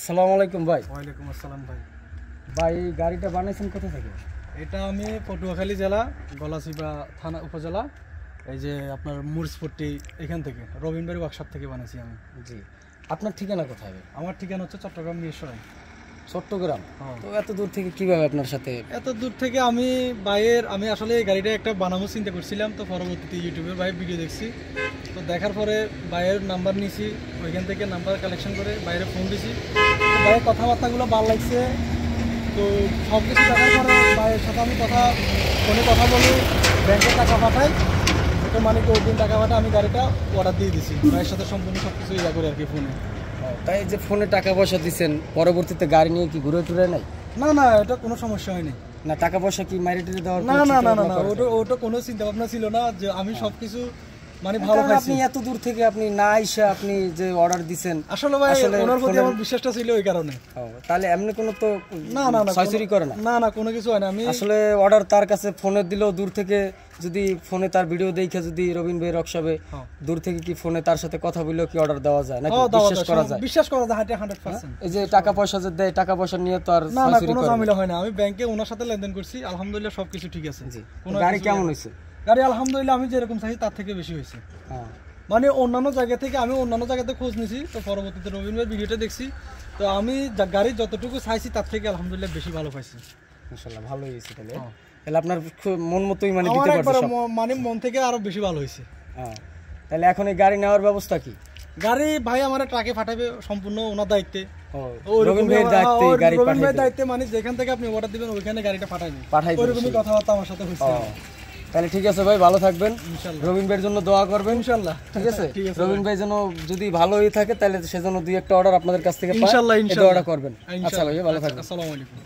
আসসালামু আলাইকুম ভাই। ওয়ালাইকুম আসসালাম ভাই। ভাই গাড়িটা বানাইছেন কোথা থেকে? এটা আমি পটুয়াখালী জেলা গলাচিপা থানা উপজেলা এই যে আপনার মুরসপট্টি এখান থেকে রবিনবাড়ি ওয়ার্কশপ থেকে বানাইছি আমি। জি, আপনার ঠিকানা কোথায় ভাই? আমার ঠিকানা হচ্ছে চট্টগ্রাম মিরসরাই। চট্টগ্রাম? হ্যাঁ। তো এত দূর থেকে কিভাবে আপনার সাথে? এত দূর থেকে আমি আসলে এই গাড়িটা একটা বানাবো চিন্তা করছিলাম, তো পরবর্তীতে ইউটিউবে ভাইয়ের ভিডিও দেখছি, তো দেখার পরে ভাইয়ের নাম্বার নিয়েছি, ওইখান থেকে নাম্বার কালেকশন করে বাইরে ফোন দিছি। তো ভাইয়ের কথাবার্তাগুলো ভালো লাগছে, তো সব কিছু দেখার পরে ভাইয়ের সাথে আমি ফোনে কথা বলি, ব্যাংকে টাকা পাঠাই, তো মানে কি ওই দিন টাকা পাঠাই আমি গাড়িটা অর্ডার দিয়ে দিছি। ভাইয়ের সাথে সম্পূর্ণ সব কিছু ইয়া করে আর কি ফোনে। তাই যে ফোনে টাকা পয়সা দিচ্ছেন, পরবর্তীতে গাড়ি নিয়ে কি ঘুরে টুরে নাই? না না, এটা কোনো সমস্যা হয়নি। না টাকা পয়সা কি মাইরে টিরে দেওয়ার? না না না না, ওটা কোনো চিন্তা ভাবনা ছিল না, যে আমি সবকিছু মানে ভালো পাইছি। আপনি এত দূর থেকে আপনি না আইসা আপনি যে অর্ডার দিবেন, আসলে ভাই ওনার প্রতি আমার বিশ্বাসটা ছিল ওই কারণে। তাহলে এমনি কোনো তো না না না সরাসরি করে না? না না, কোনো কিছু হয় না। আমি আসলে অর্ডার তার কাছে ফোনে দিলেও দূর থেকে, যদি ফোনে তার ভিডিও দেখে যদি রবিন ভাই ওয়ার্কশপে দূর থেকে কি ফোনে তার সাথে কথা বললেও কি অর্ডার দেওয়া যায় নাকি? বিশ্বাস করা যায়? বিশ্বাস করা যায় 100%। এই যে টাকা পয়সা যে দেয়, টাকা পয়সা নিয়ে তো আর না না সরাসরি কোনো করে না। ঝামেলা হয় না। আমি ব্যাংকে ওনার সাথে লেনদেন করছি, আলহামদুলিল্লাহ সবকিছু ঠিক আছে। গাড়ি কেমন হয়েছে? গাড়ি আলহামদুলিল্লাহ আমি যেরকম চাই তার থেকে বেশি হয়েছে। মানে অন্যান্য জায়গাতে খোঁজ নিছি, তো পরবর্তীতে রবিন ভাইয়ের ভিডিওটা দেখছি, তো আমি গাড়ি যতটুকু চাইছি তার থেকে আলহামদুলিল্লাহ বেশি ভালো পাইছি। ইনশাআল্লাহ ভালো হয়েছে। তাহলে আপনার মন মতোই মানে দিতে পারছে সব? মানে মন থেকে আরো বেশি ভালো হয়েছে। তাহলে এখন এই গাড়ি নেওয়ার ব্যবস্থা কি? গাড়ি ভাই আমার ট্রাকে পাঠাবে সম্পূর্ণ ওনার দায়িত্বে। রবিন ভাইয়ের দায়িত্বে গাড়ি রবিন ভাইয়ের দায়িত্বে, মানে যেখান থেকে আপনি অর্ডার দিবেন ওইখানে গাড়িটা পাঠাইবেন। ওইরকমই কথাবার্তা আমার সাথে হয়েছে। তাহলে ঠিক আছে ভাই, ভালো থাকবেন। রবিন ভাইয়ের জন্য দোয়া করবেন ইনশাআল্লাহ। ঠিক আছে? রবিন ভাই যেন যদি ভালো হয়ে থাকে তাহলে সেজন্য দুই একটা অর্ডার আপনাদের কাছ থেকে পাই, ইনশাআল্লাহ দোয়াটা করবেন। আচ্ছা ভাই, ভালো থাকবেন। আসসালামু আলাইকুম।